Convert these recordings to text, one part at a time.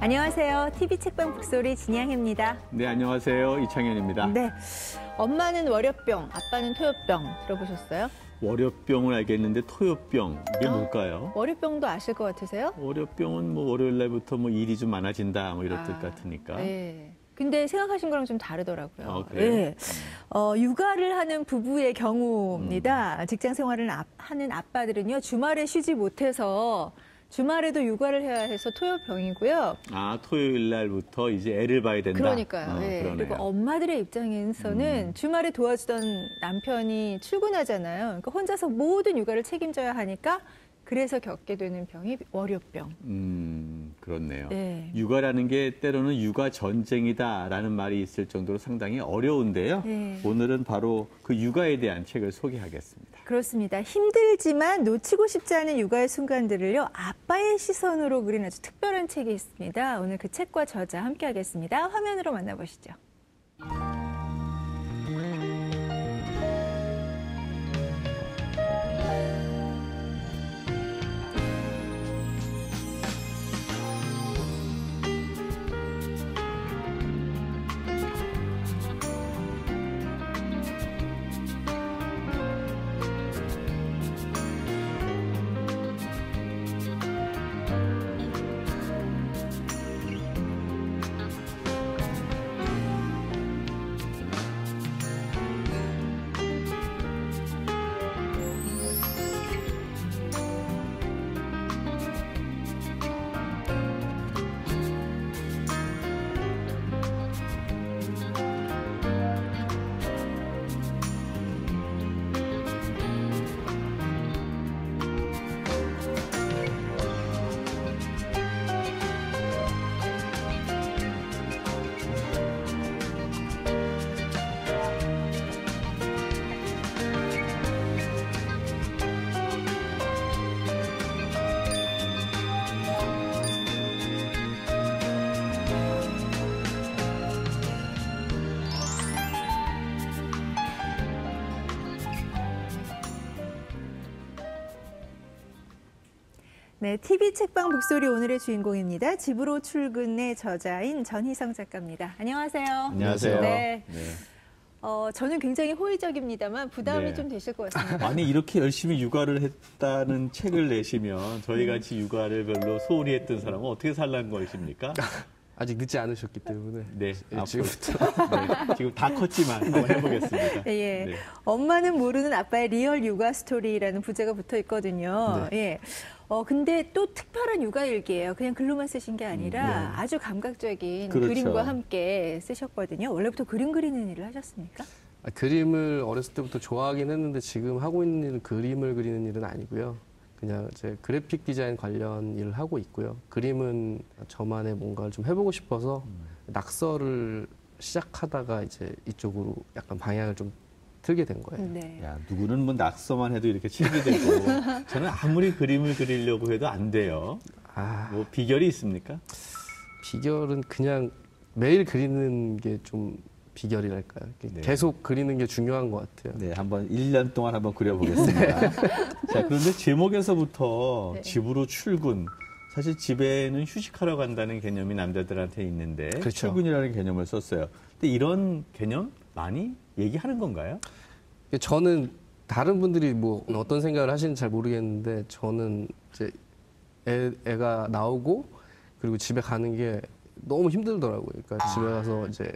안녕하세요. TV 책방 북소리 진양혜입니다. 네, 안녕하세요. 이창현입니다. 네, 엄마는 월요병, 아빠는 토요병 들어보셨어요? 월요병을 알겠는데 토요병, 이게 뭘까요? 월요병도 아실 것 같으세요? 월요병은 뭐 월요일 날부터 뭐 일이 좀 많아진다, 뭐 이럴 뜻 같으니까. 네. 근데 생각하신 거랑 좀 다르더라고요. 그래요? 네. 육아를 하는 부부의 경우입니다. 직장 생활을 하는 아빠들은요, 주말에 쉬지 못해서 주말에도 육아를 해야 해서 토요병이고요. 아, 토요일 날부터 이제 애를 봐야 된다. 그러니까요. 네. 그리고 엄마들의 입장에서는 주말에 도와주던 남편이 출근하잖아요. 그러니까 혼자서 모든 육아를 책임져야 하니까 그래서 겪게 되는 병이 월요병. 그렇네요. 네. 육아라는 게 때로는 육아 전쟁이다라는 말이 있을 정도로 상당히 어려운데요. 네. 오늘은 바로 그 육아에 대한 책을 소개하겠습니다. 그렇습니다. 힘들지만 놓치고 싶지 않은 육아의 순간들을요, 아빠의 시선으로 그린 아주 특별한 책이 있습니다. 오늘 그 책과 저자 함께 하겠습니다. 화면으로 만나보시죠. 네, TV 책방 북소리 오늘의 주인공입니다. 집으로 출근의 저자인 전희성 작가입니다. 안녕하세요. 안녕하세요. 네. 네. 저는 굉장히 호의적입니다만 부담이 네. 좀 되실 것 같습니다. 아니 이렇게 열심히 육아를 했다는 책을 내시면 저희같이 육아를 별로 소홀히 했던 사람은 어떻게 살라는 것입니까? 아직 늦지 않으셨기 때문에 네, 지금부터 네, 지금 다 컸지만 한번 해보겠습니다. 예. 네. 엄마는 모르는 아빠의 리얼 육아 스토리라는 부제가 붙어 있거든요. 네. 예. 근데 또 특별한 육아 일기예요. 그냥 글로만 쓰신 게 아니라 아주 감각적인 그렇죠. 그림과 함께 쓰셨거든요. 원래부터 그림 그리는 일을 하셨습니까? 그림을 어렸을 때부터 좋아하긴 했는데 지금 하고 있는 일은 그림을 그리는 일은 아니고요. 그냥 제 그래픽 디자인 관련 일을 하고 있고요. 그림은 저만의 뭔가를 좀 해보고 싶어서 낙서를 시작하다가 이제 이쪽으로 약간 방향을 좀 틀게 된 거예요. 네. 야, 누구는 뭐 낙서만 해도 이렇게 책이 되고 저는 아무리 그림을 그리려고 해도 안 돼요. 뭐 비결이 있습니까? 비결은 그냥 매일 그리는 게 좀 비결이랄까요. 네. 계속 그리는 게 중요한 것 같아요. 네, 한번 1년 동안 한번 그려보겠습니다. 자, 그런데 제목에서부터 네. 집으로 출근. 사실 집에는 휴식하러 간다는 개념이 남자들한테 있는데 그렇죠. 출근이라는 개념을 썼어요. 근데 이런 개념 많이 얘기하는 건가요? 저는 다른 분들이 뭐 어떤 생각을 하시는지 잘 모르겠는데 저는 이제 애가 나오고 그리고 집에 가는 게 너무 힘들더라고요. 그러니까 집에 가서 이제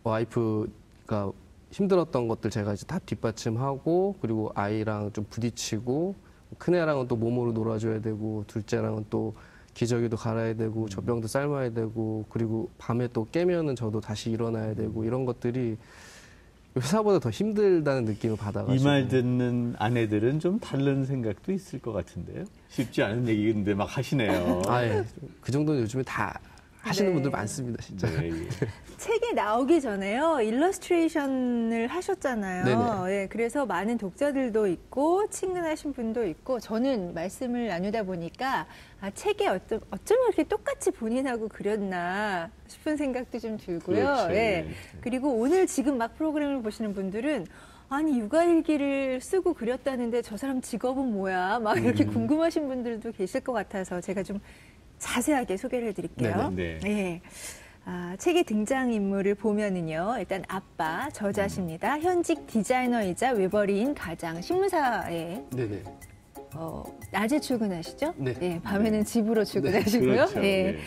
와이프가 힘들었던 것들 제가 이제 다 뒷받침하고 그리고 아이랑 좀 부딪히고 큰애랑은 또 몸으로 놀아줘야 되고 둘째랑은 또 기저귀도 갈아야 되고 젖병도 삶아야 되고 그리고 밤에 또 깨면은 저도 다시 일어나야 되고 이런 것들이 회사보다 더 힘들다는 느낌을 받아가지고 이 말 듣는 아내들은 좀 다른 생각도 있을 것 같은데요. 쉽지 않은 얘기인데 막 하시네요. 예. 그 정도는 요즘에 다 하시는 네. 분들 많습니다, 진짜. 네, 예. 책이 나오기 전에요, 일러스트레이션을 하셨잖아요. 네네. 예, 그래서 많은 독자들도 있고, 친근하신 분도 있고, 저는 말씀을 나누다 보니까, 책에 어쩜 이렇게 똑같이 본인하고 그렸나 싶은 생각도 좀 들고요. 그렇죠. 예. 그리고 오늘 지금 막 프로그램을 보시는 분들은, 아니, 육아일기를 쓰고 그렸다는데 저 사람 직업은 뭐야? 막 이렇게 궁금하신 분들도 계실 것 같아서 제가 좀 자세하게 소개를 해드릴게요. 네네. 네. 책의 등장인물을 보면은요, 일단 아빠, 저자십니다. 현직 디자이너이자 외벌이인 가장, 신문사에 네네. 낮에 출근하시죠? 네. 밤에는 집으로 출근하시고요. 그렇죠. 예. 네.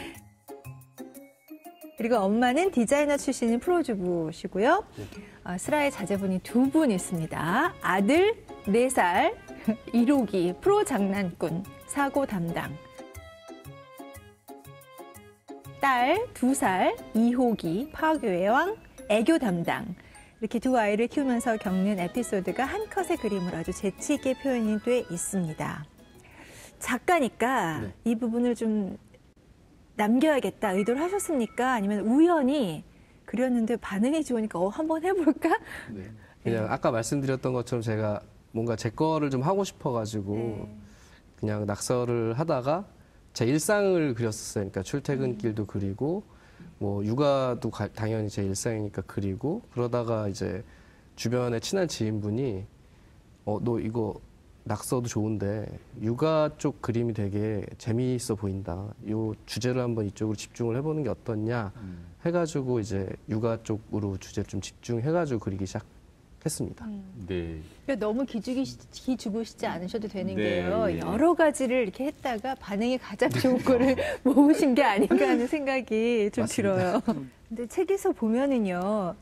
그리고 엄마는 디자이너 출신인 프로주부시고요. 슬아의 자제분이 2분 있습니다. 아들 4살, 1호기, 프로 장난꾼, 사고 담당. 딸 2살, 2호기, 파괴의 왕, 애교 담당. 이렇게 두 아이를 키우면서 겪는 에피소드가 한 컷의 그림으로 아주 재치 있게 표현이 돼 있습니다. 작가니까 네. 이 부분을 좀 남겨야겠다 의도를 하셨습니까? 아니면 우연히 그렸는데 반응이 좋으니까 한번 해볼까? 네. 그냥 아까 말씀드렸던 것처럼 제가 뭔가 제 거를 좀 하고 싶어가지고 네. 그냥 낙서를 하다가 제 일상을 그렸었어요. 그러니까 출퇴근길도 그리고 뭐 육아도 당연히 제 일상이니까 그리고 그러다가 이제 주변에 친한 지인분이 너 이거 낙서도 좋은데 육아 쪽 그림이 되게 재미있어 보인다. 요 주제를 한번 이쪽으로 집중을 해보는 게 어떻냐 해가지고 이제 육아 쪽으로 주제를 좀 집중해가지고 그리기 시작했습니다. 네. 그러니까 너무 기죽으시지 않으셔도 되는 네, 게요. 네. 여러 가지를 이렇게 했다가 반응이 가장 좋은 거를 모으신 게 아닌가 하는 생각이 좀 들어요. 근데 책에서 보면은요,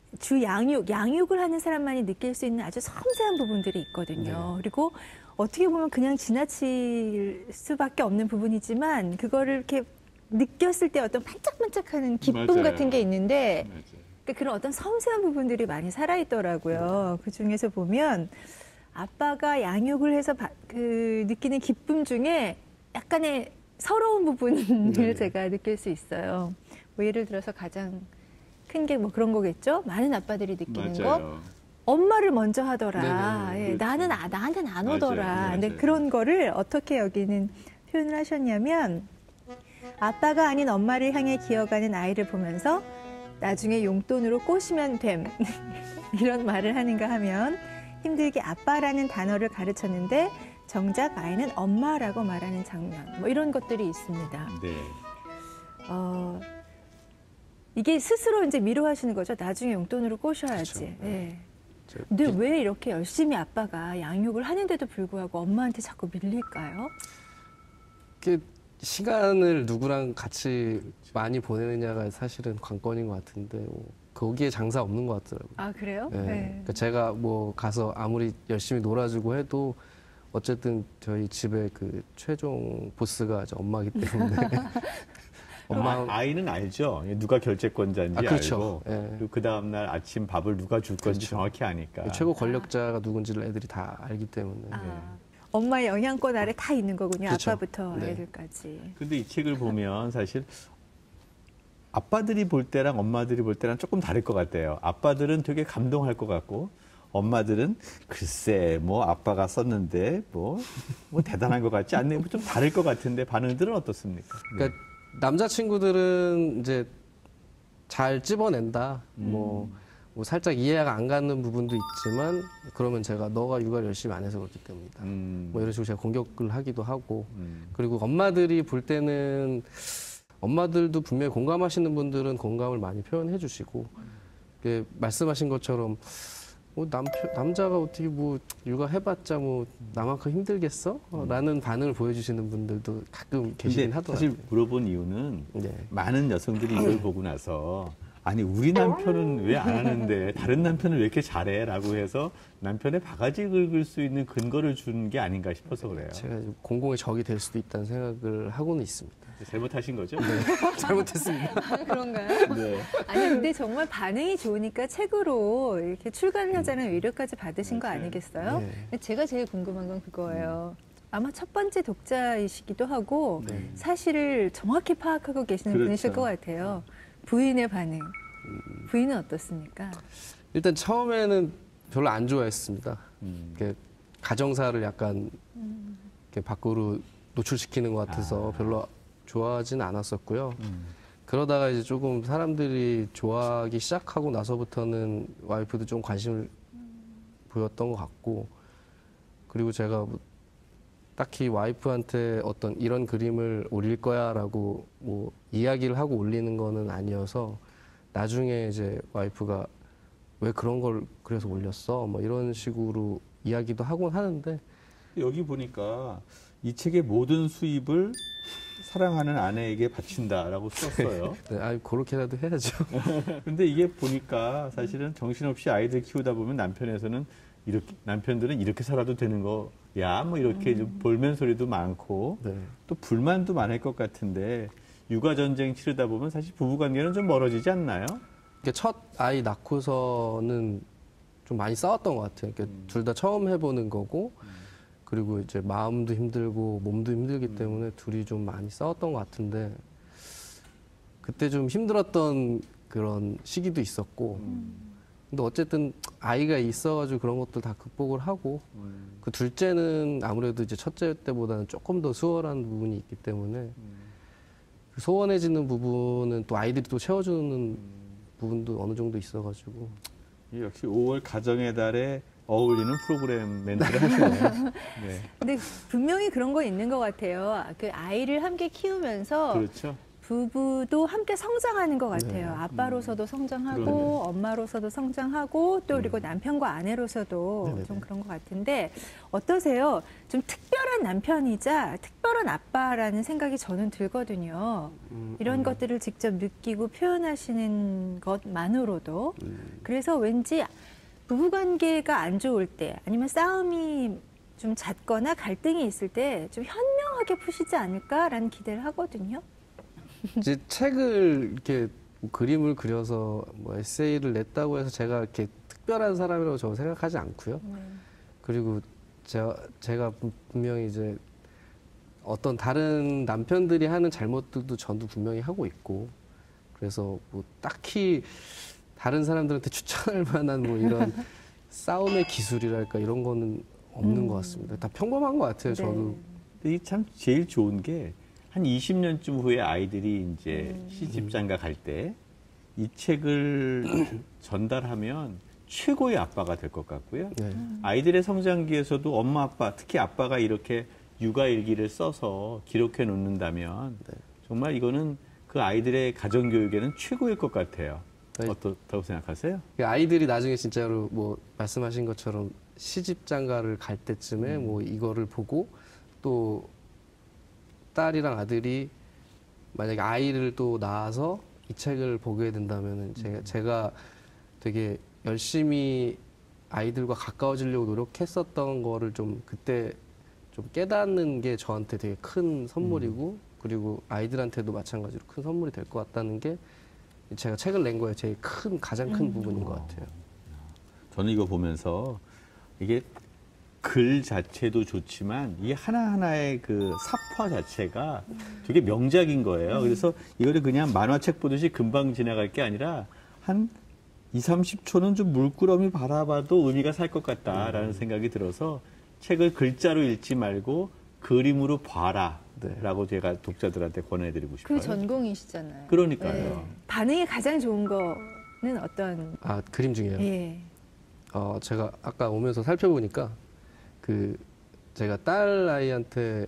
양육을 하는 사람만이 느낄 수 있는 아주 섬세한 부분들이 있거든요. 그리고 어떻게 보면 그냥 지나칠 수밖에 없는 부분이지만 그거를 이렇게 느꼈을 때 어떤 반짝반짝하는 기쁨 맞아요. 같은 게 있는데 맞아요. 그러니까 그런 어떤 섬세한 부분들이 많이 살아있더라고요. 그 중에서 보면 아빠가 양육을 해서 느끼는 기쁨 중에 약간의 서러운 부분을 제가 느낄 수 있어요. 뭐 예를 들어서 가장 큰 게 뭐 그런 거겠죠. 많은 아빠들이 느끼는 거. 맞아요. 엄마를 먼저 하더라. 네네, 예, 그렇죠. 나한테는 안 맞아요. 오더라. 근데 맞아요. 그런 거를 어떻게 여기는 표현을 하셨냐면 아빠가 아닌 엄마를 향해 기어가는 아이를 보면서 나중에 용돈으로 꼬시면 됨. 이런 말을 하는가 하면 힘들게 아빠라는 단어를 가르쳤는데 정작 아이는 엄마라고 말하는 장면. 뭐 이런 것들이 있습니다. 네. 이게 스스로 이제 미뤄하시는 거죠. 나중에 용돈으로 꼬셔야지. 그렇죠. 예. 저 근데 왜 이렇게 열심히 아빠가 양육을 하는데도 불구하고 엄마한테 자꾸 밀릴까요? 이렇게 시간을 누구랑 같이 많이 보내느냐가 사실은 관건인 것 같은데 거기에 장사 없는 것 같더라고요. 아, 그래요? 네. 네. 그러니까 제가 뭐 가서 아무리 열심히 놀아주고 해도 어쨌든 저희 집의 그 최종 보스가 저 엄마기 때문에 아이는 알죠. 누가 결재권자인지 그렇죠. 알고 예. 그리고 그 다음 날 아침 밥을 누가 줄 건지 그렇죠. 정확히 아니까. 최고 권력자가 누군지를 애들이 다 알기 때문에 엄마의 영향권 아래 다 있는 거군요. 그렇죠. 아빠부터 네. 애들까지. 근데 이 책을 보면 사실 아빠들이 볼 때랑 엄마들이 볼 때랑 조금 다를 것 같아요. 아빠들은 되게 감동할 것 같고 엄마들은 글쎄 뭐 아빠가 썼는데 뭐 대단한 것 같지 않네. 좀 다를 것 같은데 반응들은 어떻습니까? 그러니까 남자친구들은 이제 잘 찝어낸다. 뭐 살짝 이해가 안 가는 부분도 있지만 그러면 제가 너가 육아를 열심히 안 해서 그렇기 때문이다. 뭐 이런 식으로 제가 공격을 하기도 하고 그리고 엄마들이 볼 때는 엄마들도 분명히 공감하시는 분들은 공감을 많이 표현해 주시고 말씀하신 것처럼 남자가 어떻게 뭐 육아해봤자 뭐 나만큼 힘들겠어? 라는 반응을 보여주시는 분들도 가끔 계시긴 근데 하더라고요. 사실 물어본 이유는 네. 많은 여성들이 이걸 보고 나서 아니 우리 남편은 왜 안 하는데 다른 남편은 왜 이렇게 잘해? 라고 해서 남편의 바가지 긁을 수 있는 근거를 준 게 아닌가 싶어서 그래요. 제가 공공의 적이 될 수도 있다는 생각을 하고는 있습니다. 잘못하신 거죠? 잘못했습니다. 그런가요? 네. 아니 근데 정말 반응이 좋으니까 책으로 이렇게 출간을 하자는 의뢰까지 받으신 거 맞아요. 아니겠어요? 네. 제가 제일 궁금한 건 그거예요. 아마 첫 번째 독자이시기도 하고 네. 사실을 정확히 파악하고 계시는 그렇죠. 분이실 것 같아요. 부인의 반응. 부인은 어떻습니까? 일단 처음에는 별로 안 좋아했습니다. 이렇게 가정사를 약간 이렇게 밖으로 노출시키는 것 같아서 별로 좋아하진 않았었고요. 그러다가 이제 조금 사람들이 좋아하기 시작하고 나서부터는 와이프도 좀 관심을 보였던 것 같고, 그리고 제가 뭐 딱히 와이프한테 어떤 이런 그림을 올릴 거야라고 뭐 이야기를 하고 올리는 거는 아니어서 나중에 이제 와이프가 왜 그런 걸 그래서 올렸어? 뭐 이런 식으로 이야기도 하곤 하는데 여기 보니까 이 책의 모든 수입을 사랑하는 아내에게 바친다라고 썼어요. 네, 아 그렇게라도 해야죠. 근데 이게 보니까 사실은 정신없이 아이들 키우다 보면 남편들은 이렇게 살아도 되는 거야. 뭐 이렇게 좀 볼멘 소리도 많고 네. 또 불만도 많을 것 같은데 육아 전쟁 치르다 보면 사실 부부 관계는 좀 멀어지지 않나요? 첫 아이 낳고서는 좀 많이 싸웠던 것 같아요. 둘 다 처음 해보는 거고, 그리고 이제 마음도 힘들고 몸도 힘들기 때문에 둘이 좀 많이 싸웠던 것 같은데, 그때 좀 힘들었던 그런 시기도 있었고, 근데 어쨌든 아이가 있어가지고 그런 것들 다 극복을 하고, 그 둘째는 아무래도 이제 첫째 때보다는 조금 더 수월한 부분이 있기 때문에, 그 소원해지는 부분은 또 아이들이 또 채워주는 부분도 어느 정도 있어가지고. 역시 5월 가정의 달에 어울리는 프로그램 멘트를 하시네요. 네. 근데 분명히 그런 거 있는 것 같아요. 그 아이를 함께 키우면서 그렇죠. 부부도 함께 성장하는 것 같아요. 네. 아빠로서도 성장하고 그러네. 엄마로서도 성장하고 또 그리고 남편과 아내로서도 네네네. 좀 그런 것 같은데 어떠세요? 좀 특별한 남편이자 특별한 아빠라는 생각이 저는 들거든요. 이런 것들을 직접 느끼고 표현하시는 것만으로도 그래서 왠지 부부관계가 안 좋을 때 아니면 싸움이 좀 잦거나 갈등이 있을 때 좀 현명하게 푸시지 않을까라는 기대를 하거든요. 이제 책을 이렇게 뭐 그림을 그려서 뭐 에세이를 냈다고 해서 제가 이렇게 특별한 사람이라고 저는 생각하지 않고요. 그리고 제가 분명히 이제 어떤 다른 남편들이 하는 잘못들도 저도 분명히 하고 있고, 그래서 뭐 딱히 다른 사람들한테 추천할 만한 뭐 이런 싸움의 기술이랄까 이런 거는 없는 것 같습니다. 다 평범한 것 같아요. 저도. 근데 이게 참 제일 좋은 게 한 20년쯤 후에 아이들이 이제 시집장가 갈 때 이 책을 전달하면 최고의 아빠가 될 것 같고요. 네. 아이들의 성장기에서도 엄마, 아빠, 특히 아빠가 이렇게 육아일기를 써서 기록해 놓는다면 정말 이거는 그 아이들의 가정교육에는 최고일 것 같아요. 네. 어떻다고 생각하세요? 아이들이 나중에 진짜로 뭐 말씀하신 것처럼 시집장가를 갈 때쯤에 뭐 이거를 보고 또 딸이랑 아들이 만약에 아이를 또 낳아서 이 책을 보게 된다면은 제가 되게 열심히 아이들과 가까워지려고 노력했었던 거를 좀 그때 좀 깨닫는 게 저한테 되게 큰 선물이고 그리고 아이들한테도 마찬가지로 큰 선물이 될 것 같다는 게 제가 책을 낸 거에 제일 가장 큰 부분인 것 같아요. 저는 이거 보면서 이게 글 자체도 좋지만 이 하나하나의 그 삽화 자체가 되게 명작인 거예요. 그래서 이거를 그냥 만화책 보듯이 금방 지나갈 게 아니라 한 20-30초는 좀 물끄러미 바라봐도 의미가 살 것 같다라는 생각이 들어서 책을 글자로 읽지 말고 그림으로 봐라. 라고 제가 독자들한테 권해드리고 싶어요. 그 전공이시잖아요. 그러니까요. 반응이 가장 좋은 거는 어떤? 아, 그림 중에요? 예. 제가 아까 오면서 살펴보니까 제가 딸 아이한테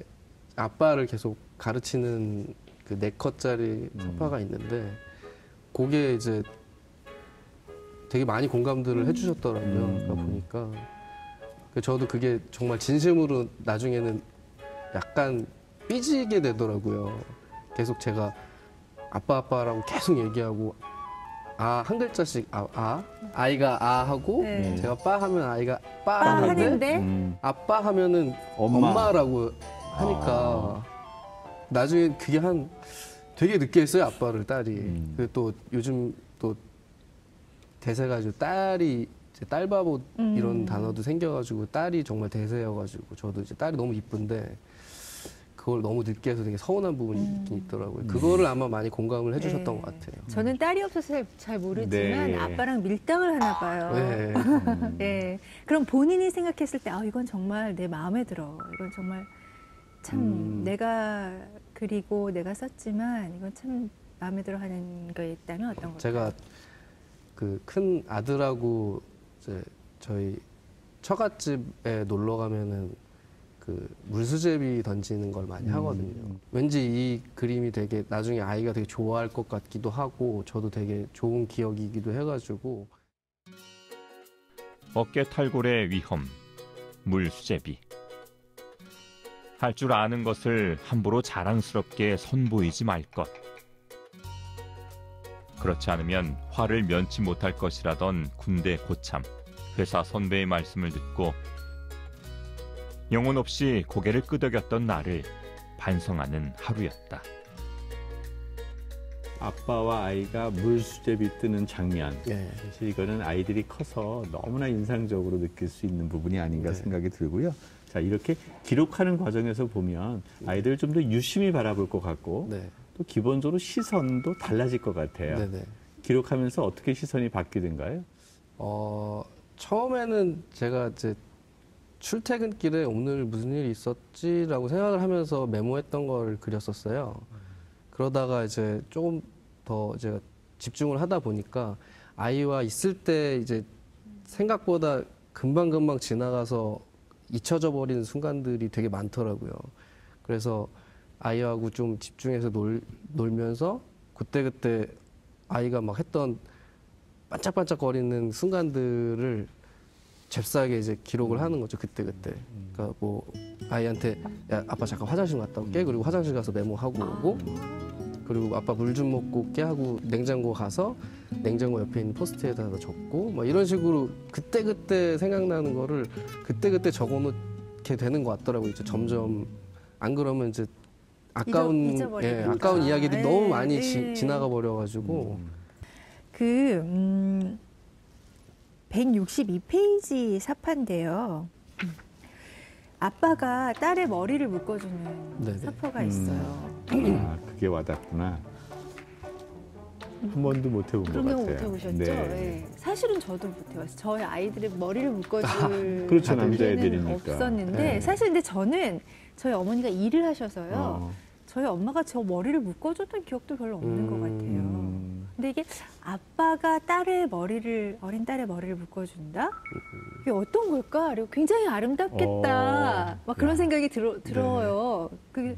아빠를 계속 가르치는 그 4컷짜리 소파가 있는데 그게 이제 되게 많이 공감들을 해주셨더라고요. 그러니까 보니까 저도 그게 정말 진심으로 나중에는 약간 삐지게 되더라고요. 계속 제가 아빠라고 계속 얘기하고 한 글자씩 아이가 하고 네. 제가 빠 하면 아이가 빠 빠 하는데 하는데 아빠 하면은 엄마라고 하니까 나중에 그게 되게 늦게 했어요. 아빠를 딸이. 그리고 또 요즘 또 대세가 딸이 이제 딸바보 이런 단어도 생겨가지고 딸이 정말 대세여가지고 저도 이제 딸이 너무 이쁜데 그걸 너무 늦게 해서 되게 서운한 부분이 있긴 있더라고요. 그거를 아마 많이 공감을 해주셨던 네. 것 같아요. 저는 딸이 없어서 잘 모르지만 네. 아빠랑 밀당을 하나 봐요. 네. 네. 그럼 본인이 생각했을 때 이건 정말 내 마음에 들어. 이건 정말 참 내가 그리고 내가 썼지만 이건 참 마음에 들어 하는 게 있다면 어떤 걸까요? 제가 그 큰 아들하고 이제 저희 처갓집에 놀러 가면은 그 물수제비 던지는 걸 많이 하거든요. 왠지 이 그림이 되게 나중에 아이가 되게 좋아할 것 같기도 하고 저도 되게 좋은 기억이기도 해가지고. 어깨 탈골의 위험, 물수제비. 할 줄 아는 것을 함부로 자랑스럽게 선보이지 말 것. 그렇지 않으면 화를 면치 못할 것이라던 군대 고참. 회사 선배의 말씀을 듣고 영혼 없이 고개를 끄덕였던 나를 반성하는 하루였다. 아빠와 아이가 물수제비 뜨는 장면. 네. 사실 이거는 아이들이 커서 너무나 인상적으로 느낄 수 있는 부분이 아닌가 네. 생각이 들고요. 자, 이렇게 기록하는 과정에서 보면 아이들을 좀 더 유심히 바라볼 것 같고 네. 또 기본적으로 시선도 달라질 것 같아요. 네네. 기록하면서 어떻게 시선이 바뀌던가요? 처음에는 제가 이제 출퇴근길에 오늘 무슨 일이 있었지라고 생각을 하면서 메모했던 걸 그렸었어요. 그러다가 이제 조금 더 제가 집중을 하다 보니까 아이와 있을 때 이제 생각보다 금방금방 지나가서 잊혀져 버리는 순간들이 되게 많더라고요. 그래서 아이하고 좀 집중해서 놀면서 그때그때 아이가 막 했던 반짝반짝거리는 순간들을 잽싸게 이제 기록을 하는 거죠. 그때그때. 그러니까 뭐 아이한테 야 아빠 잠깐 화장실 갔다 올게. 그리고 화장실 가서 메모하고 오고 그리고 아빠 물 좀 먹고 올게 하고 냉장고 가서 냉장고 옆에 있는 포스트에다 적고 막 이런 식으로 그때그때 생각나는 거를 그때그때 적어놓게 되는 것 같더라고요. 이제 점점 안 그러면 이제 잊어버리니까. 아까운 이야기들이 너무 많이 예. 지나가 버려가지고 162페이지 사파인데요. 아빠가 딸의 머리를 묶어주는 네네. 사파가 있어요. 아, 그게 와닿구나. 한 번도 못 해본 것 그런 같아요. 경우 못 해보셨죠? 네. 네. 사실은 저도 못 해봤어요. 저희 아이들의 머리를 묶어줄 그렇죠, 일은 남자애들이니까. 없었는데 네. 사실 근데 저는 저희 어머니가 일을 하셔서요. 어. 저희 엄마가 저 머리를 묶어줬던 기억도 별로 없는 것 같아요. 근데 이게 아빠가 어린 딸의 머리를 묶어준다? 이게 어떤 걸까? 그리고 굉장히 아름답겠다. 막 그런 야. 생각이 들어요. 그게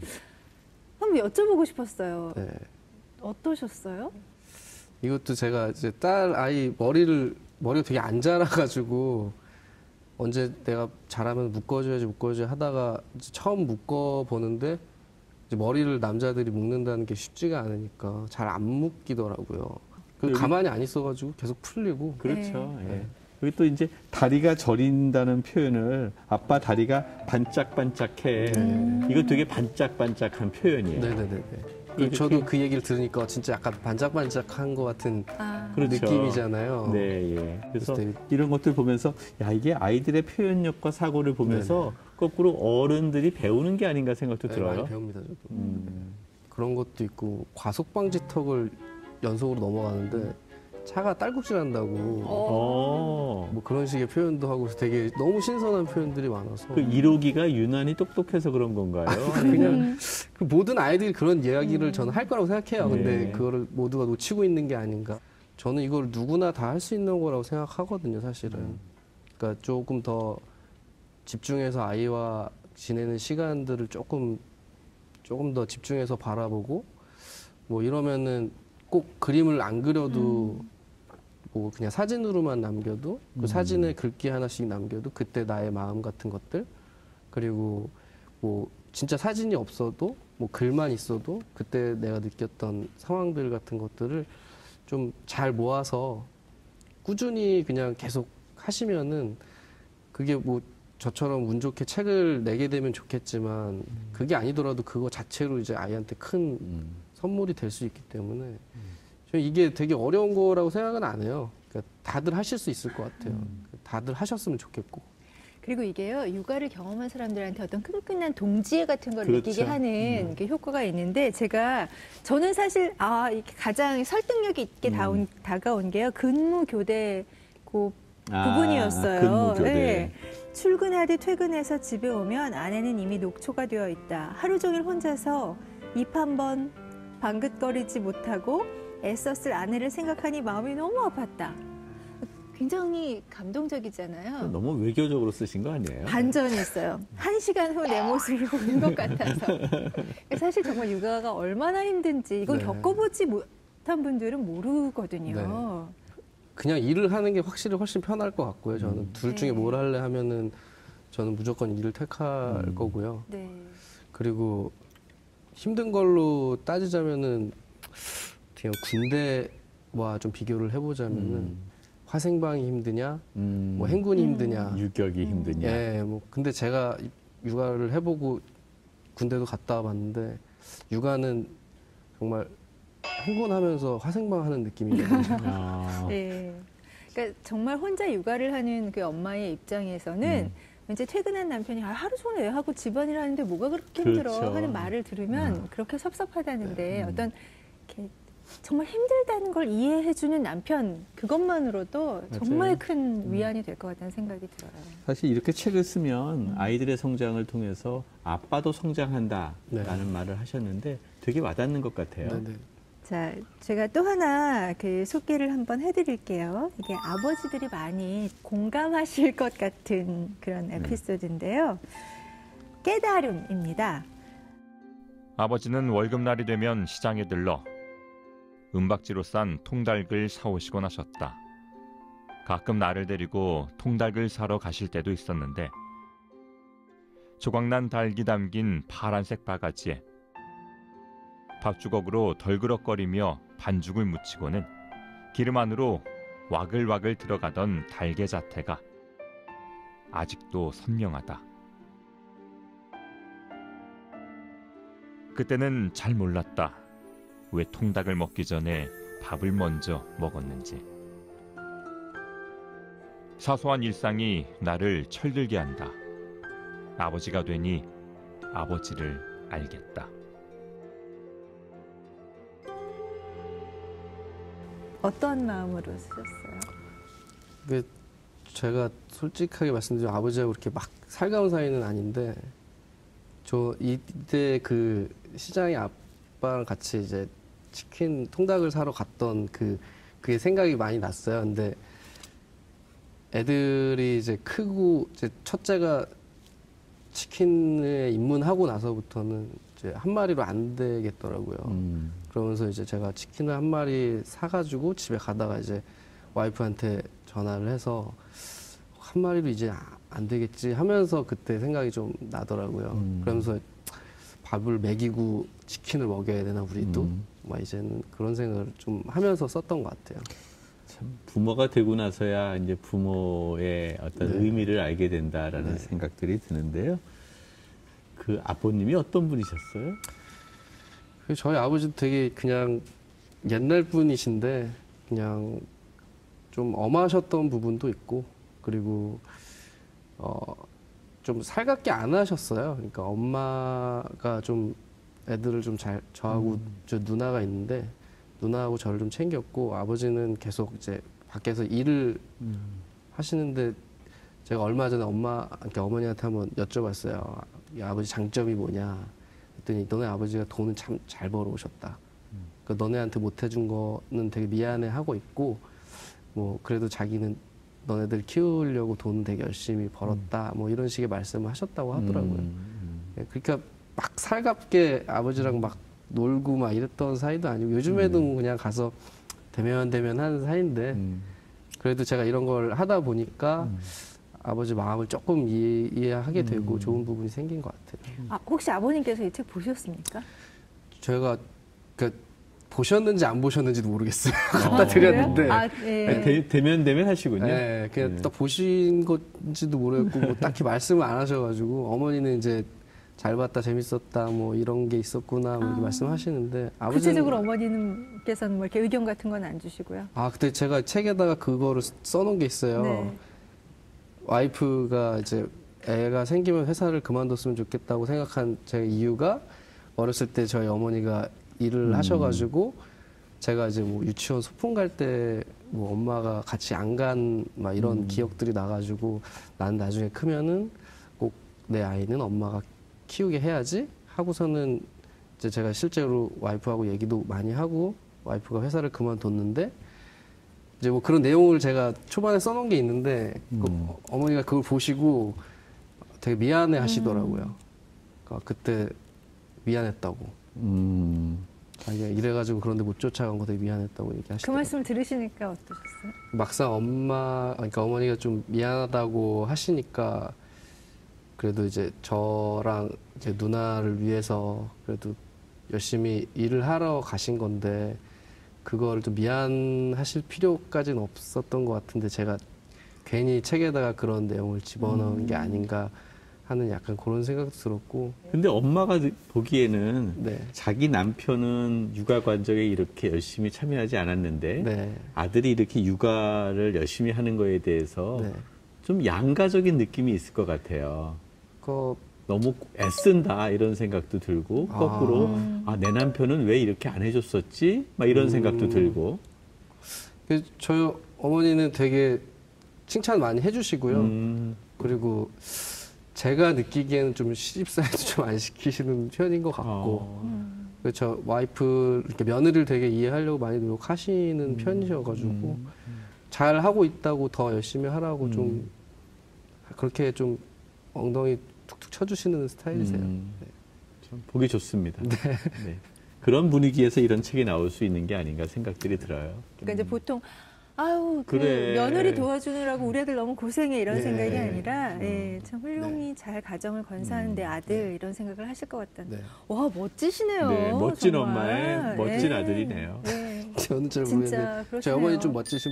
한번 여쭤보고 싶었어요. 네. 어떠셨어요? 이것도 제가 이제 딸 아이 머리가 되게 안 자라가지고 언제 내가 잘하면 묶어줘야지 하다가 이제 처음 묶어보는데 이제 머리를 남자들이 묶는다는 게 쉽지가 않으니까 잘 안 묶이더라고요. 여기- 가만히 안 있어가지고 계속 풀리고. 그렇죠. 네. 예. 여기 또 이제 다리가 저린다는 표현을 아빠 다리가 반짝반짝해. 이거 되게 반짝반짝한 표현이에요. 네네네. 이렇게- 저도 그 얘기를 들으니까 진짜 약간 반짝반짝한 것 같은 아, 그렇죠. 느낌이잖아요. 네, 예. 그래서 되게- 이런 것들 보면서 야 이게 아이들의 표현력과 사고를 보면서 거꾸로 어른들이 배우는 게 아닌가 생각도 네, 들어요. 많이 배웁니다, 저도. 그런 것도 있고 과속방지턱을 연속으로 넘어가는데 차가 딸꾹질한다고 뭐 그런 식의 표현도 하고 되게 너무 신선한 표현들이 많아서 그 1호기가 유난히 똑똑해서 그런 건가요? 그냥 그 모든 아이들이 그런 이야기를 저는 할 거라고 생각해요. 근데 네. 그거를 모두가 놓치고 있는 게 아닌가. 저는 이걸 누구나 다 할 수 있는 거라고 생각하거든요, 사실은. 그러니까 조금 더 집중해서 아이와 지내는 시간들을 조금 더 집중해서 바라보고 뭐 이러면은 꼭 그림을 안 그려도 뭐 그냥 사진으로만 남겨도 그 사진에 글귀 하나씩 남겨도 그때 나의 마음 같은 것들 그리고 뭐 진짜 사진이 없어도 뭐 글만 있어도 그때 내가 느꼈던 상황들 같은 것들을 좀 잘 모아서 꾸준히 그냥 계속 하시면은 그게 뭐 저처럼 운 좋게 책을 내게 되면 좋겠지만 그게 아니더라도 그거 자체로 이제 아이한테 큰 선물이 될 수 있기 때문에 저는 이게 되게 어려운 거라고 생각은 안 해요. 그러니까 다들 하실 수 있을 것 같아요. 다들 하셨으면 좋겠고. 그리고 이게요, 육아를 경험한 사람들한테 어떤 끈끈한 동지애 같은 걸 그렇죠. 느끼게 하는 게 효과가 있는데, 저는 사실, 이렇게 가장 설득력 있게 다가온 게요, 근무교대 부분이었어요. 근무교대. 네. 출근하듯 퇴근해서 집에 오면 아내는 이미 녹초가 되어 있다. 하루 종일 혼자서 입 한 번 방긋거리지 못하고 애썼을 아내를 생각하니 마음이 너무 아팠다. 굉장히 감동적이잖아요. 너무 외교적으로 쓰신 거 아니에요? 반전이 있어요. 1시간 후 내 모습을 보는 것 같아서. 사실 정말 육아가 얼마나 힘든지 이걸 네. 겪어보지 못한 분들은 모르거든요. 그냥 일을 하는 게 확실히 훨씬 편할 것 같고요. 저는 둘 중에 네. 뭘 할래 하면은 저는 무조건 일을 택할 거고요. 네. 그리고 힘든 걸로 따지자면은 그냥 군대와 좀 비교를 해보자면은 화생방이 힘드냐, 뭐 행군이 힘드냐, 유격이 힘드냐. 예, 뭐 근데 제가 육아를 해보고 군대도 갔다 와봤는데 육아는 정말 행군하면서 화생방하는 느낌이거든요. 아, 네. 그러니까 정말 혼자 육아를 하는 그 엄마의 입장에서는 이제 퇴근한 남편이 하루 종일 애하고 집안일 하는데 뭐가 그렇게 힘들어 그렇죠. 하는 말을 들으면 그렇게 섭섭하다는데 어떤 이렇게 정말 힘들다는 걸 이해해주는 남편 그것만으로도 정말 맞아요. 큰 위안이 될 것 같다는 생각이 들어요. 사실 이렇게 책을 쓰면 아이들의 성장을 통해서 아빠도 성장한다라는 네. 말을 하셨는데 되게 와닿는 것 같아요. 네네. 자, 제가 또 하나 그 소개를 한번 해드릴게요. 이게 아버지들이 많이 공감하실 것 같은 그런 에피소드인데요. 깨달음입니다. 아버지는 월급날이 되면 시장에 들러 은박지로 싼 통닭을 사오시곤 하셨다. 가끔 나를 데리고 통닭을 사러 가실 때도 있었는데 조각난 닭이 담긴 파란색 바가지에 밥주걱으로 덜그럭거리며 반죽을 묻히고는 기름 안으로 와글와글 들어가던 닭의 자태가 아직도 선명하다. 그때는 잘 몰랐다. 왜 통닭을 먹기 전에 밥을 먼저 먹었는지. 사소한 일상이 나를 철들게 한다. 아버지가 되니 아버지를 알겠다. 어떤 마음으로 쓰셨어요? 그 제가 솔직하게 말씀드리면 아버지하고 그렇게 막 살가운 사이는 아닌데 저 이때 그 시장에 아빠랑 같이 이제 치킨 통닭을 사러 갔던 그게 생각이 많이 났어요. 근데 애들이 이제 크고 이제 첫째가 치킨에 입문하고 나서부터는 이제 한 마리로 안 되겠더라고요. 그러면서 이제 제가 치킨을 한 마리 사가지고 집에 가다가 이제 와이프한테 전화를 해서 한 마리로 이제 안 되겠지 하면서 그때 생각이 좀 나더라고요. 그러면서 밥을 먹이고 치킨을 먹여야 되나 우리도 막 이제는 그런 생각을 좀 하면서 썼던 것 같아요. 참 부모가 되고 나서야 이제 부모의 어떤 네. 의미를 알게 된다라는 네. 생각들이 드는데요. 그 아버님이 어떤 분이셨어요? 저희 아버지도 되게 그냥 옛날 분이신데 그냥 좀 엄하셨던 부분도 있고 그리고 좀 살갑게 안 하셨어요. 그러니까 엄마가 좀 애들을 좀 잘 저하고 저 누나가 있는데 누나하고 저를 좀 챙겼고 아버지는 계속 이제 밖에서 일을 하시는데 제가 얼마 전에 그러니까 어머니한테 한번 여쭤봤어요. 이 아버지 장점이 뭐냐? 그랬더니 너네 아버지가 돈을 참 잘 벌어오셨다. 그러니까 너네한테 못 해준 거는 되게 미안해 하고 있고 뭐 그래도 자기는 너네들 키우려고 돈 되게 열심히 벌었다. 뭐 이런 식의 말씀을 하셨다고 하더라고요. 예, 그러니까 막 살갑게 아버지랑 막 놀고 막 이랬던 사이도 아니고 요즘에도 그냥 가서 대면 하는 사이인데 그래도 제가 이런 걸 하다 보니까 아버지 마음을 조금 이해하게 되고 좋은 부분이 생긴 것 같아요. 아, 혹시 아버님께서 이 책 보셨습니까? 제가 보셨는지 안 보셨는지도 모르겠어요. 갖다 드렸는데. 아, 네. 아니, 대면 하시군요. 네, 그냥 딱 보신 건지도 모르겠고 뭐 딱히 말씀을 안 하셔가지고 어머니는 이제 잘 봤다, 재밌었다, 뭐 이런 게 있었구나 뭐 이렇게 말씀하시는데 아버지는 구체적으로 어머님께서는 뭐 이렇게 의견 같은 건 안 주시고요. 아 그때 제가 책에다가 그거를 써놓은 게 있어요. 네. 와이프가 이제 애가 생기면 회사를 그만뒀으면 좋겠다고 생각한 제 이유가 어렸을 때 저희 어머니가 일을 하셔가지고 제가 이제 뭐 유치원 소풍 갈 때 뭐 엄마가 같이 안 간 막 이런 기억들이 나가지고 난 나중에 크면은 꼭 내 아이는 엄마가 키우게 해야지 하고서는 이제 제가 실제로 와이프하고 얘기도 많이 하고 와이프가 회사를 그만뒀는데 이제 뭐 그런 내용을 제가 초반에 써놓은 게 있는데 어머니가 그걸 보시고 되게 미안해 하시더라고요. 그러니까 그때 미안했다고. 자기가 이래가지고 그런데 못 쫓아간 거 되게 미안했다고 그 얘기하시더라고요. 말씀을 들으시니까 어떠셨어요? 막상 그러니까 어머니가 좀 미안하다고 하시니까 그래도 이제 저랑 이제 누나를 위해서 그래도 열심히 일을 하러 가신 건데 그걸 좀 미안하실 필요까지는 없었던 것 같은데 제가 괜히 책에다가 그런 내용을 집어넣은 게 아닌가 하는 약간 그런 생각도 들었고. 근데 엄마가 보기에는 네. 자기 남편은 육아 과정에 이렇게 열심히 참여하지 않았는데 네. 아들이 이렇게 육아를 열심히 하는 거에 대해서 네. 좀 양가적인 느낌이 있을 것 같아요. 그 너무 애쓴다 이런 생각도 들고 거꾸로 내 남편은 왜 이렇게 안 해줬었지? 막 이런 생각도 들고. 저희 어머니는 되게 칭찬 많이 해주시고요. 그리고 제가 느끼기에는 좀 시집살이도 좀 안 시키시는 편인 것 같고. 그래서 와이프 이렇게 며느리를 되게 이해하려고 많이 노력하시는 편이셔가지고 잘 하고 있다고 더 열심히 하라고 좀 그렇게 좀 엉덩이 툭툭 쳐주시는 스타일이세요. 네. 참 보기 좋습니다. 네. 그런 분위기에서 이런 책이 나올 수 있는 게 아닌가 생각들이 들어요. 그러니까 이제 보통 아유 그 그래. 며느리 도와주느라고 우리 아들 너무 고생해 이런 네. 생각이 아니라 참 훌륭히 잘 가정을 건사하는 내 아들 이런 생각을 하실 것 같다는. 네. 와 멋지시네요. 네, 멋진 정말. 엄마의 멋진 네. 아들이네요. 네. 저는 잘 진짜 모르겠는데 저희 그러시네요. 어머니 좀 멋지신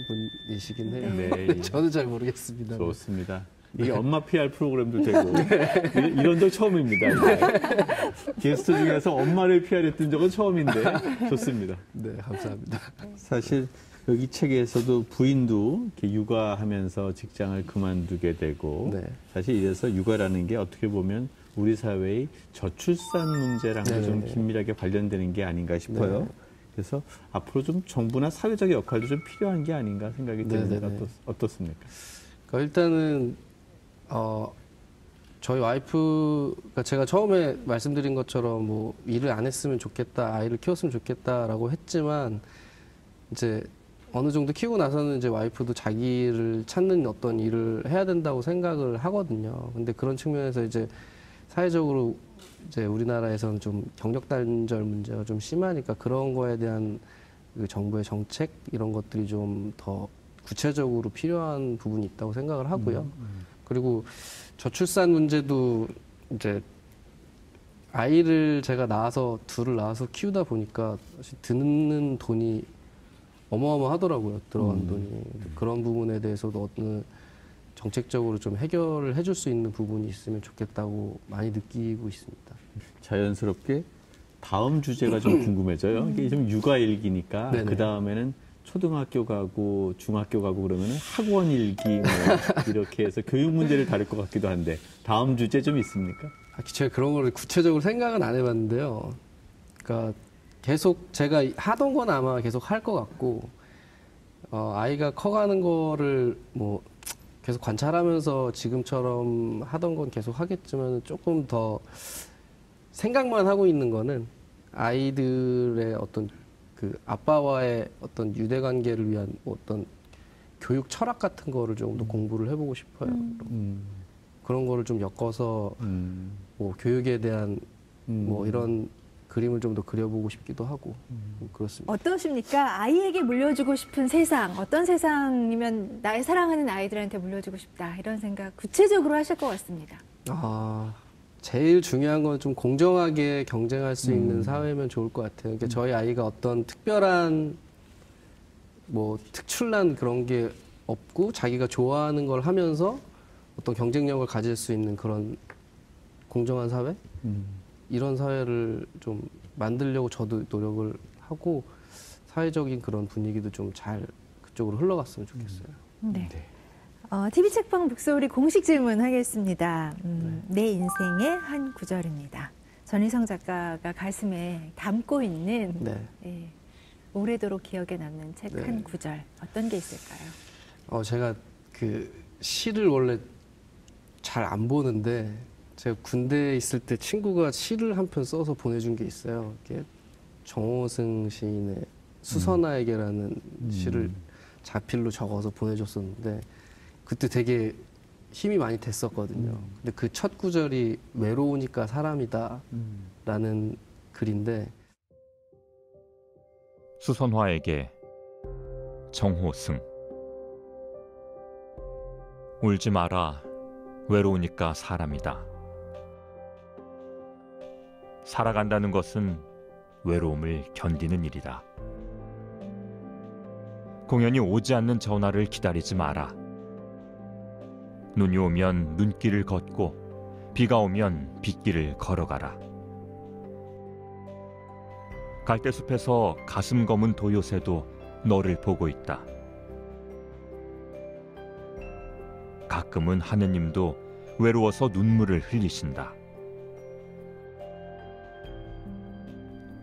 분이시긴 해요. 네. 저는 잘 모르겠습니다. 좋습니다. 이게 엄마 PR 프로그램도 되고 이런 적 처음입니다. 이제. 게스트 중에서 엄마를 PR했던 적은 처음인데 좋습니다. 네, 감사합니다. 사실 여기 책에서도 부인도 이렇게 육아하면서 직장을 그만두게 되고 네. 사실 이래서 육아라는 게 어떻게 보면 우리 사회의 저출산 문제랑도 좀 네네네. 긴밀하게 관련되는 게 아닌가 싶어요. 네. 그래서 앞으로 좀 정부나 사회적 역할도 좀 필요한 게 아닌가 생각이 드는데 네네네. 어떻습니까? 그러니까 일단은 저희 와이프가 제가 처음에 말씀드린 것처럼 뭐 일을 안 했으면 좋겠다, 아이를 키웠으면 좋겠다라고 했지만 이제 어느 정도 키우고 나서는 이제 와이프도 자기를 찾는 어떤 일을 해야 된다고 생각을 하거든요. 근데 그런 측면에서 이제 사회적으로 이제 우리나라에서는 좀 경력 단절 문제가 좀 심하니까 그런 거에 대한 그 정부의 정책 이런 것들이 좀 더 구체적으로 필요한 부분이 있다고 생각을 하고요. 그리고 저출산 문제도 이제 아이를 제가 둘을 낳아서 키우다 보니까 사실 드는 돈이 어마어마하더라고요. 들어간 돈이. 그런 부분에 대해서도 어느 정책적으로 좀 해결을 해줄 수 있는 부분이 있으면 좋겠다고 많이 느끼고 있습니다. 자연스럽게 다음 주제가 좀 궁금해져요. 이게 좀 육아일기니까 네네. 그 다음에는 초등학교 가고 중학교 가고 그러면은 학원 일기 뭐 이렇게 해서 교육 문제를 다룰 것 같기도 한데 다음 주제 좀 있습니까? 제가 그런 거를 구체적으로 생각은 안 해봤는데요. 그러니까 계속 제가 하던 건 아마 계속 할 것 같고 아이가 커가는 거를 뭐 계속 관찰하면서 지금처럼 하던 건 계속 하겠지만 조금 더 생각만 하고 있는 거는 아이들의 어떤 그 아빠와의 어떤 유대 관계를 위한 어떤 교육 철학 같은 거를 조금 더 공부를 해보고 싶어요. 그런 거를 좀 엮어서 뭐 교육에 대한 뭐 이런 그림을 좀 더 그려보고 싶기도 하고 그렇습니다. 어떠십니까? 아이에게 물려주고 싶은 세상, 어떤 세상이면 나의 사랑하는 아이들한테 물려주고 싶다 이런 생각 구체적으로 하실 것 같습니다. 제일 중요한 건 좀 공정하게 경쟁할 수 있는 사회면 좋을 것 같아요. 그러니까 저희 아이가 어떤 특별한 뭐 특출난 그런 게 없고 자기가 좋아하는 걸 하면서 어떤 경쟁력을 가질 수 있는 그런 공정한 사회? 이런 사회를 좀 만들려고 저도 노력을 하고 사회적인 그런 분위기도 좀 잘 그쪽으로 흘러갔으면 좋겠어요. 네. TV 책방 북소리 공식 질문 하겠습니다. 내 인생의 한 구절입니다. 전희성 작가가 가슴에 담고 있는 네. 오래도록 기억에 남는 책 한 네. 구절 어떤 게 있을까요? 제가 그 시를 원래 잘 안 보는데 제가 군대에 있을 때 친구가 시를 한 편 써서 보내준 게 있어요. 이게 정호승 시인의 수선아에게라는 시를 자필로 적어서 보내줬었는데 그때 되게 힘이 많이 됐었거든요. 근데 그 첫 구절이 외로우니까 사람이다라는 글인데 수선화에게 정호승. 울지 마라. 외로우니까 사람이다. 살아간다는 것은 외로움을 견디는 일이다. 공연이 오지 않는 전화를 기다리지 마라. 눈이 오면 눈길을 걷고 비가 오면 빗길을 걸어가라. 갈대숲에서 가슴 검은 도요새도 너를 보고 있다. 가끔은 하느님도 외로워서 눈물을 흘리신다.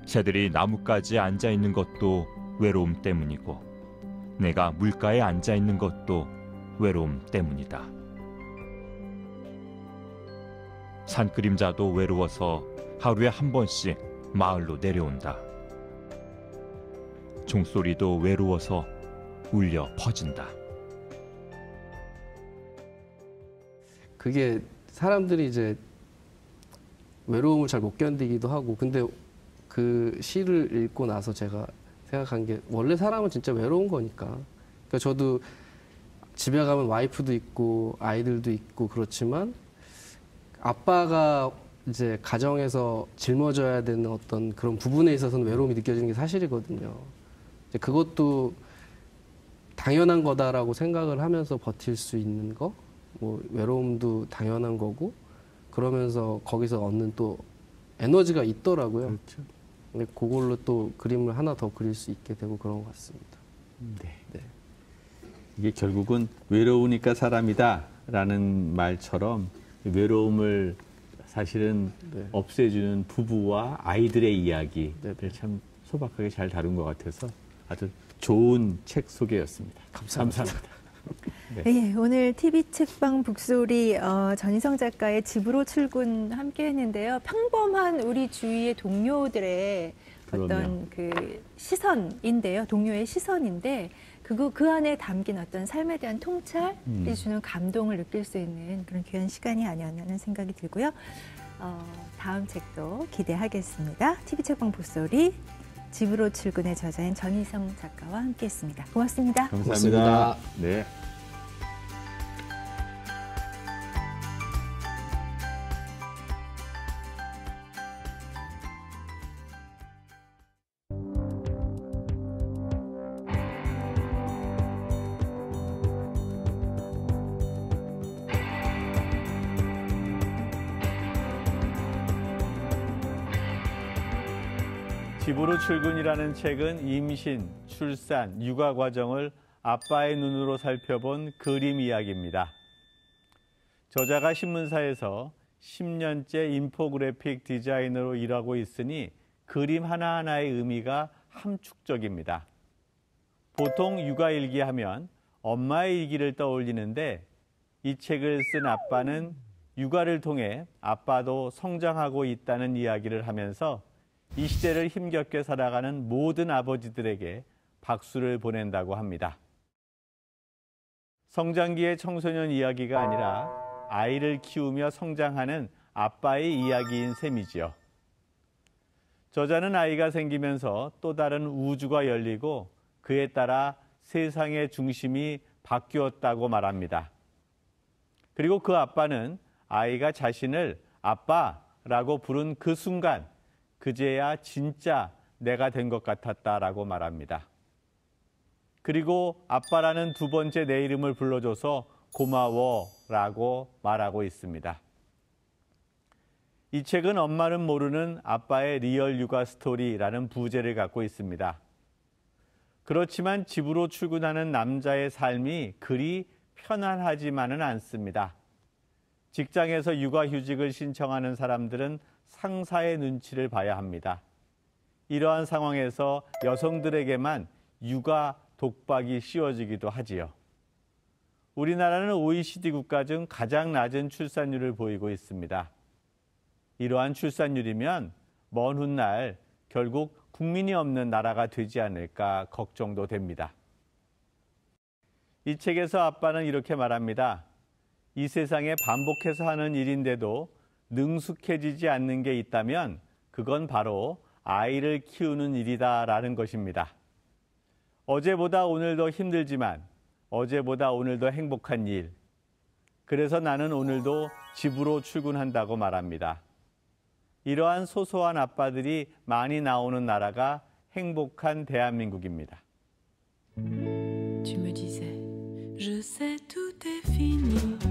새들이 나뭇가지에 앉아 있는 것도 외로움 때문이고 내가 물가에 앉아 있는 것도 외로움 때문이다. 산그림자도 외로워서 하루에 한 번씩 마을로 내려온다. 종소리도 외로워서 울려 퍼진다. 그게 사람들이 이제 외로움을 잘 못 견디기도 하고 근데 그 시를 읽고 나서 제가 생각한 게 원래 사람은 진짜 외로운 거니까. 그러니까 저도 집에 가면 와이프도 있고 아이들도 있고 그렇지만 아빠가 이제 가정에서 짊어져야 되는 어떤 그런 부분에 있어서는 외로움이 느껴지는 게 사실이거든요. 이제 그것도 당연한 거다라고 생각을 하면서 버틸 수 있는 거, 뭐 외로움도 당연한 거고 그러면서 거기서 얻는 또 에너지가 있더라고요. 그렇죠. 근데 그걸로 또 그림을 하나 더 그릴 수 있게 되고 그런 것 같습니다. 네. 네. 이게 결국은 외로우니까 사람이다라는 말처럼 외로움을 사실은 네. 없애주는 부부와 아이들의 이야기를 네. 참 소박하게 잘 다룬 것 같아서 아주 좋은 책 소개였습니다. 감사합니다. 네, 오늘 TV 책방 북소리 전희성 작가의 집으로 출근 함께 했는데요. 평범한 우리 주위의 동료들의 어떤 그럼요. 그 시선인데요. 동료의 시선인데 그 안에 담긴 어떤 삶에 대한 통찰이 주는 감동을 느낄 수 있는 그런 귀한 시간이 아니었나 하는 생각이 들고요. 다음 책도 기대하겠습니다. TV 책방 북소리 집으로 출근의 저자인 전희성 작가와 함께했습니다. 고맙습니다. 감사합니다. 네. 집으로 출근이라는 책은 임신, 출산, 육아 과정을 아빠의 눈으로 살펴본 그림 이야기입니다. 저자가 신문사에서 10년째 인포그래픽 디자이너로 일하고 있으니 그림 하나하나의 의미가 함축적입니다. 보통 육아일기 하면 엄마의 일기를 떠올리는데 이 책을 쓴 아빠는 육아를 통해 아빠도 성장하고 있다는 이야기를 하면서 이 시대를 힘겹게 살아가는 모든 아버지들에게 박수를 보낸다고 합니다. 성장기의 청소년 이야기가 아니라 아이를 키우며 성장하는 아빠의 이야기인 셈이지요. 저자는 아이가 생기면서 또 다른 우주가 열리고 그에 따라 세상의 중심이 바뀌었다고 말합니다. 그리고 그 아빠는 아이가 자신을 아빠라고 부른 그 순간 그제야 진짜 내가 된 것 같았다라고 말합니다. 그리고 아빠라는 두 번째 내 이름을 불러줘서 고마워라고 말하고 있습니다. 이 책은 엄마는 모르는 아빠의 리얼 육아 스토리라는 부제를 갖고 있습니다. 그렇지만 집으로 출근하는 남자의 삶이 그리 편안하지만은 않습니다. 직장에서 육아휴직을 신청하는 사람들은 상사의 눈치를 봐야 합니다. 이러한 상황에서 여성들에게만 육아 독박이 씌워지기도 하지요. 우리나라는 OECD 국가 중 가장 낮은 출산율을 보이고 있습니다. 이러한 출산율이면 먼 훗날 결국 국민이 없는 나라가 되지 않을까 걱정도 됩니다. 이 책에서 아빠는 이렇게 말합니다. 이 세상에 반복해서 하는 일인데도 능숙해지지 않는 게 있다면 그건 바로 아이를 키우는 일이다라는 것입니다. 어제보다 오늘 더 힘들지만 어제보다 오늘 더 행복한 일. 그래서 나는 오늘도 집으로 출근한다고 말합니다. 이러한 소소한 아빠들이 많이 나오는 나라가 행복한 대한민국입니다. Tu me disais, je sais tout est fini.